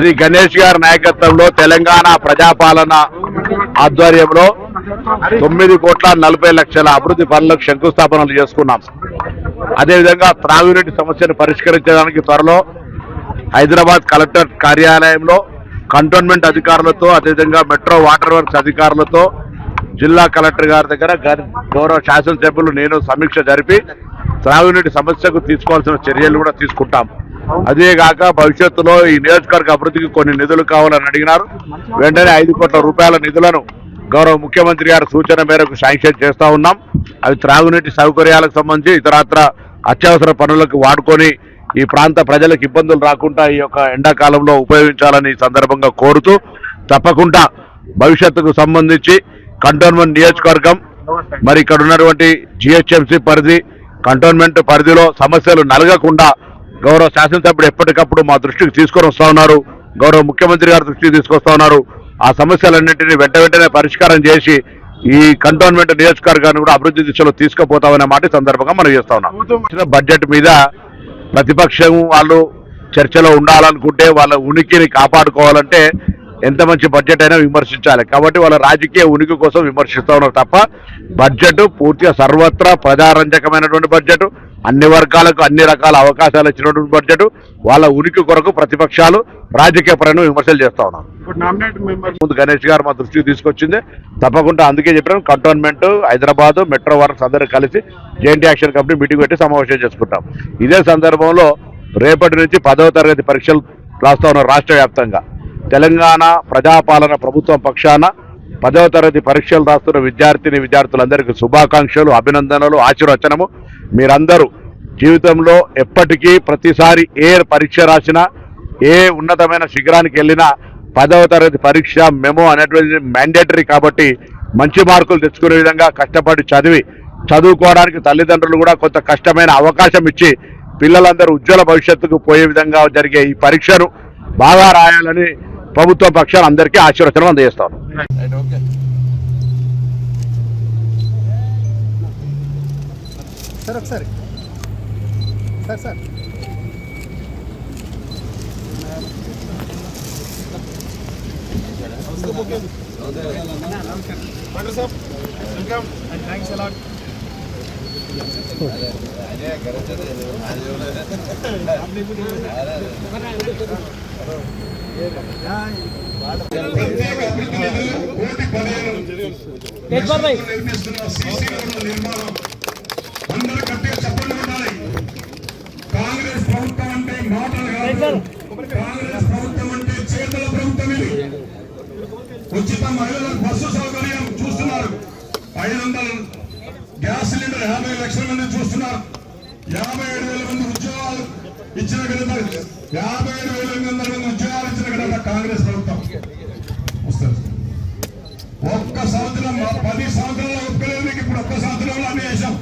శ్రీ గణేష్ గారి నాయకత్వంలో తెలంగాణ ప్రజాపాలన ఆధ్వర్యంలో 9,40,00,000 అభివృద్ధి పనులకు శంకుస్థాపనలు చేసుకున్నాం. అదేవిధంగా త్రాగునీటి సమస్యను పరిష్కరించడానికి త్వరలో హైదరాబాద్ కలెక్టర్ కార్యాలయంలో కంటోన్మెంట్ అధికారులతో అదేవిధంగా మెట్రో వాటర్ వర్క్స్ అధికారులతో జిల్లా కలెక్టర్ గారి దగ్గర గౌరవ శాసనసభ్యులు నేను సమీక్ష జరిపి త్రాగునీటి సమస్యకు తీసుకోవాల్సిన చర్యలు కూడా తీసుకుంటాం. అదేగాక భవిష్యత్తులో ఈ నియోజకవర్గ అభివృద్ధికి కొన్ని నిధులు కావాలని అడిగినారు. వెంటనే 5 కోట్ల రూపాయల నిధులను గౌరవ ముఖ్యమంత్రి గారి సూచన మేరకు శాంక్షన్ చేస్తా ఉన్నాం. అవి త్రాగునీటి సౌకర్యాలకు సంబంధించి ఇతరత్ర అత్యవసర పనులకు వాడుకొని ఈ ప్రాంత ప్రజలకు ఇబ్బందులు రాకుండా ఈ యొక్క ఎండాకాలంలో ఉపయోగించాలని సందర్భంగా కోరుతూ తప్పకుండా భవిష్యత్తుకు సంబంధించి కంటోన్మెంట్ నియోజకవర్గం మరి ఇక్కడ ఉన్నటువంటి జిహెచ్ఎంసీ పరిధి కంటోన్మెంట్ పరిధిలో సమస్యలు నలగకుండా గౌరవ శాసనసభ్యుడు ఎప్పటికప్పుడు మా దృష్టికి తీసుకొని వస్తా ఉన్నారు. గౌరవ ముఖ్యమంత్రి గారి దృష్టికి తీసుకొస్తా ఉన్నారు. ఆ సమస్యలన్నింటినీ వెంటనే పరిష్కారం చేసి ఈ కంటోన్మెంట్ నియోజకవర్గాన్ని కూడా అభివృద్ధి దిశలో తీసుకుపోతామనే మాట సందర్భంగా మనం చేస్తా ఉన్నాం. బడ్జెట్ మీద ప్రతిపక్షం వాళ్ళు చర్చలో ఉండాలనుకుంటే వాళ్ళ ఉనికిని కాపాడుకోవాలంటే ఎంత మంచి బడ్జెట్ అయినా విమర్శించాలి. కాబట్టి వాళ్ళ రాజకీయ ఉనికి కోసం విమర్శిస్తూ ఉన్నారు తప్ప బడ్జెట్ పూర్తిగా సర్వత్రా ప్రజారంజకమైనటువంటి బడ్జెట్, అన్ని వర్గాలకు అన్ని రకాల అవకాశాలు ఇచ్చినటువంటి బడ్జెట్, వాళ్ళ ఉనికి కొరకు ప్రతిపక్షాలు రాజకీయ పరంగా విమర్శలు చేస్తా ఉన్నారు. ముందు గణేష్ గారు మా దృష్టికి తీసుకొచ్చింది తప్పకుండా అందుకే చెప్పాను. కంటోన్మెంట్ హైదరాబాద్ మెట్రో వర్క్స్ అందరూ కలిసి జెయింట్ యాక్షన్ కమిటీ మీటింగ్ పెట్టి సమావేశం చేసుకుంటాం. ఇదే సందర్భంలో రేపటి నుంచి 10వ తరగతి పరీక్షలు రాస్తా ఉన్నారు. రాష్ట్ర వ్యాప్తంగా తెలంగాణ ప్రజాపాలన ప్రభుత్వం పక్షాన 10వ తరగతి పరీక్షలు రాస్తున్న విద్యార్థులందరికీ శుభాకాంక్షలు, అభినందనలు, ఆశీర్వచనము. మీరందరూ జీవితంలో ఎప్పటికీ ప్రతిసారి ఏ పరీక్ష రాసినా ఏ ఉన్నతమైన శిఖరానికి వెళ్ళినా 10వ తరగతి పరీక్ష మెమో అనేటువంటి మ్యాండేటరీ కాబట్టి మంచి మార్కులు తెచ్చుకునే విధంగా కష్టపడి చదువుకోవడానికి తల్లిదండ్రులు కూడా కొంత కష్టమైన అవకాశం ఇచ్చి పిల్లలందరూ ఉజ్వల భవిష్యత్తుకు పోయే విధంగా జరిగే ఈ పరీక్షను బాగా రాయాలని ప్రభుత్వ పక్షాలు అందరికీ ఆశీర్వచనం అందజేస్తాను. కాంగ్రెస్ ప్రభుత్వం అంటే మాటలు కాదు, కాంగ్రెస్ ప్రభుత్వం అంటే చేతుల ప్రభుత్వం. ఇది ఉచిత మహిళలకు బస్సు సౌకర్యం చూస్తున్నారు. 500 గ్యాస్ సిలిండర్ 50 లక్షల మంది చూస్తున్నారు. 57,000 మంది ఉద్యోగాలు ఇచ్చిన ఘనత 57,000 మంది ఉద్యోగాలు ఇచ్చిన ఘనత కాంగ్రెస్ ప్రభుత్వం. ఒక్క సంవత్సరం 10 సంవత్సరాలు ఒప్పుకోలేదు. మీకు ఇప్పుడు ఒక్క సంవత్సరంలో అన్ని చేశాం.